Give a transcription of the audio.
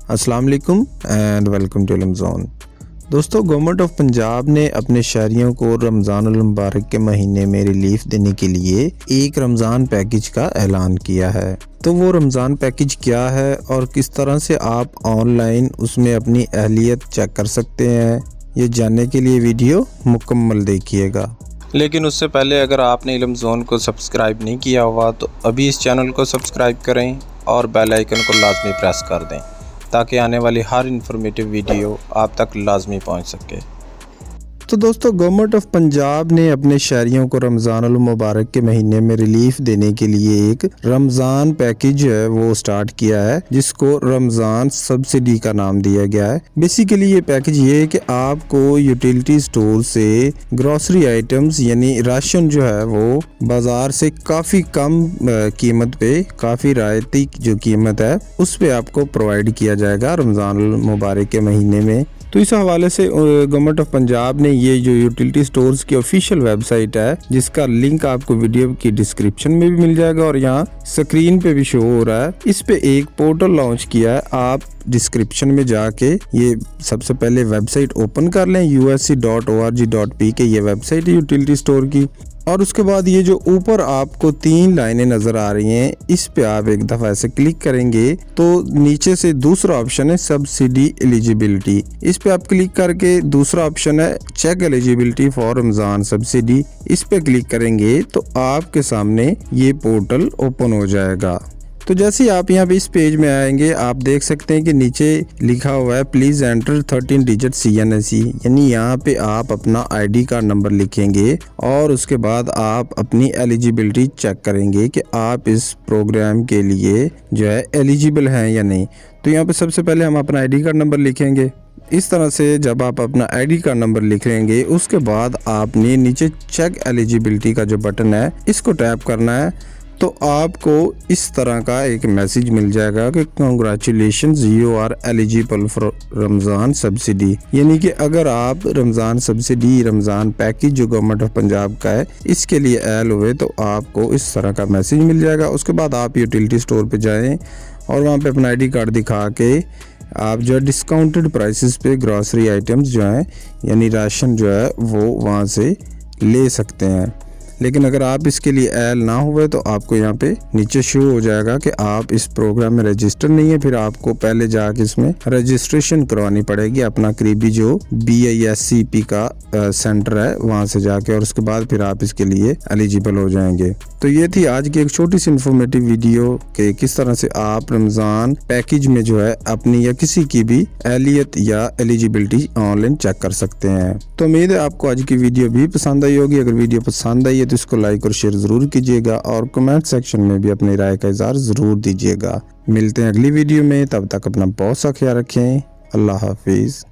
अस्सलाम वालेकुम and welcome to Ramzan. दोस्तों, गवर्नमेंट ऑफ पंजाब ने अपने शहरियों को रमज़ानुल मुबारक के महीने में रिलीफ देने के लिए एक रमज़ान पैकेज का ऐलान किया है। तो वो रमज़ान पैकेज क्या है और किस तरह से आप ऑनलाइन उसमें अपनी अहलियत चेक कर सकते हैं, ये जानने के लिए वीडियो मुकम्मल देखिएगा। लेकिन उससे पहले अगर आपने इल्म ज़ोन को सब्सक्राइब नहीं किया हुआ तो अभी इस चैनल को सब्सक्राइब करें और बेल आइकन को लाजमी प्रेस कर दें ताकि आने वाली हर इन्फॉर्मेटिव वीडियो आप तक लाजमी पहुंच सके। तो दोस्तों, गवर्नमेंट ऑफ पंजाब ने अपने शहरियों को रमज़ानुल मुबारक के महीने में रिलीफ देने के लिए एक रमज़ान पैकेज है वो स्टार्ट किया है, जिसको रमज़ान सब्सिडी का नाम दिया गया है। बेसिकली ये पैकेज ये है कि आपको यूटिलिटी स्टोर से ग्रोसरी आइटम्स यानी राशन जो है वो बाजार से काफ़ी कम कीमत पे, काफ़ी रायती जो कीमत है उस पे आपको प्रोवाइड किया जाएगा रमज़ानुल मुबारक के महीने में। तो इस हवाले से गवर्नमेंट ऑफ पंजाब ने ये जो यूटिलिटी स्टोर्स की ऑफिशियल वेबसाइट है, जिसका लिंक आपको वीडियो की डिस्क्रिप्शन में भी मिल जाएगा और यहाँ स्क्रीन पे भी शो हो रहा है, इस पे एक पोर्टल लॉन्च किया है। आप डिस्क्रिप्शन में जाके ये सबसे पहले वेबसाइट ओपन कर लें, usc.org.p ये वेबसाइट है यूटिलिटी स्टोर की। और उसके बाद ये जो ऊपर आपको 3 लाइनें नजर आ रही हैं, इस पे आप एक दफा ऐसे क्लिक करेंगे तो नीचे से दूसरा ऑप्शन है सब्सिडी एलिजिबिलिटी। इस पे आप क्लिक करके दूसरा ऑप्शन है check eligibility for Ramzan subsidy, इस पे क्लिक करेंगे तो आपके सामने ये पोर्टल ओपन हो जाएगा। तो जैसे ही आप यहाँ पे इस पेज में आएंगे, आप देख सकते हैं कि नीचे लिखा हुआ है प्लीज एंटर 13 डिजिट CNSE, यानी यहाँ पे आप अपना ID कार्ड नंबर लिखेंगे और उसके बाद आप अपनी एलिजिबिलिटी चेक करेंगे कि आप इस प्रोग्राम के लिए जो है एलिजिबल हैं या नहीं। तो यहाँ पे सबसे पहले हम अपना ID कार्ड नंबर लिखेंगे। इस तरह से जब आप अपना ID कार्ड नंबर लिख लेंगे, उसके बाद आपने नीचे चेक एलिजिबिलिटी का जो बटन है इसको टैप करना है। तो आपको इस तरह का एक मैसेज मिल जाएगा कि congratulations you are eligible for Ramzan subsidy, यानी कि अगर आप रमज़ान सब्सिडी, रमज़ान पैकेज जो गवर्नमेंट ऑफ पंजाब का है इसके लिए एल हुए तो आपको इस तरह का मैसेज मिल जाएगा। उसके बाद आप यूटिलिटी स्टोर पे जाएं और वहाँ पे अपना ID कार्ड दिखा के आप जो है डिस्काउंटेड प्राइसेस पे ग्रॉसरी आइटम्स जो हैं यानी राशन जो है वो वहाँ से ले सकते हैं। लेकिन अगर आप इसके लिए एल ना हुए तो आपको यहाँ पे नीचे शो हो जाएगा कि आप इस प्रोग्राम में रजिस्टर नहीं है। फिर आपको पहले जाके इसमें रजिस्ट्रेशन करवानी पड़ेगी अपना करीबी जो BISCP का सेंटर है वहाँ से जाके, और उसके बाद फिर आप इसके लिए एलिजिबल हो जाएंगे। तो ये थी आज की एक छोटी सी इन्फॉर्मेटिव वीडियो कि किस तरह से आप रमज़ान पैकेज में जो है अपनी या किसी की भी एहलियत या एलिजिबिलिटी ऑनलाइन चेक कर सकते हैं। तो उम्मीद है आपको आज की वीडियो भी पसंद आई होगी। अगर वीडियो पसंद आई है तो इसको लाइक और शेयर जरूर कीजिएगा और कमेंट सेक्शन में भी अपनी राय का इज़हार जरूर दीजिएगा। मिलते हैं अगली वीडियो में, तब तक अपना बहुत सा ख्याल रखें। अल्लाह हाफिज।